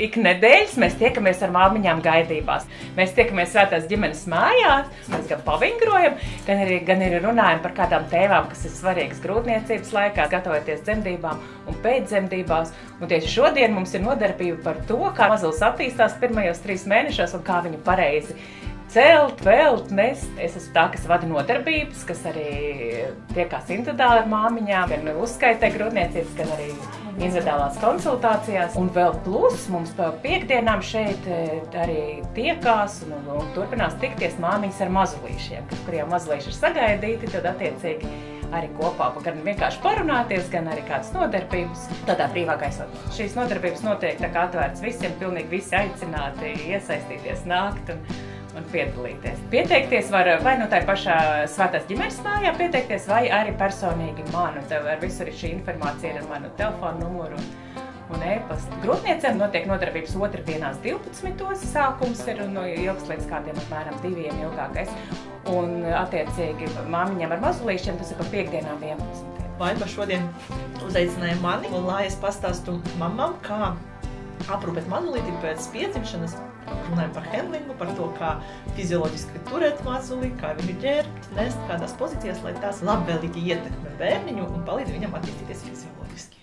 Ik nedēļas mēs tiekamies ar māmiņām gaidībās. Mēs tiekamies svētās ģimenes mājās, mēs gan pavingrojam, gan arī runājam par kādām tēmām, kas ir svarīgas grūtniecības laikā, gatavoties dzemdībām un pēcdzemdībās. Un tieši šodien mums ir nodarbība par to, kā mazulis attīstās pirmajos 3 mēnešos un kā viņu pareizi celt, velt, nest. Es esmu tā, kas vada nodarbības, kas arī tiekās individuāli ar māmiņām, gan uzskaitē grūtniecības, gan arī individuālās konsultācijās. Un vēl plus mums pa piekdienām šeit arī tiekās un turpinās tikties māmiņas ar mazulīšiem, kuriem mazulīši ir sagaidīti, tad attiecīgi arī kopā gan vienkārši parunāties, gan arī kādas nodarbības tādā brīvā gaisotnē. Šīs nodarbības notiek tā kā atvērts visiem, pilnīgi visi aicināti iesaistīties, nākt un piedalīties. Pieteikties var vai no tā pašā svētās ģimenes mājā pieteikties, vai arī personīgi man. Tev ar visu arī šī informācija ir ar manu telefonu numuru un e-pastu. Grūtniecēm notiek nodarbības otrdienās 12. sākums ir un ilgs līdz kādiem apmēram 2 ilgākais. Un attiecīgi māmiņām ar mazulīšiem tas ir pa piekdienām 11. Vaima šodien uzaicināja mani, lai es pastāstu mamām, kā aprūpēt mazulīti pēc piedzimšanas. Runājam par handlingu, par to, kā fizioloģiski turēt mazuli, kā viņu ģērbt, nest, kādās pozīcijās, lai tās labvēlīgi ietekmē bērniņu un palīdz viņam attīstīties fizioloģiski.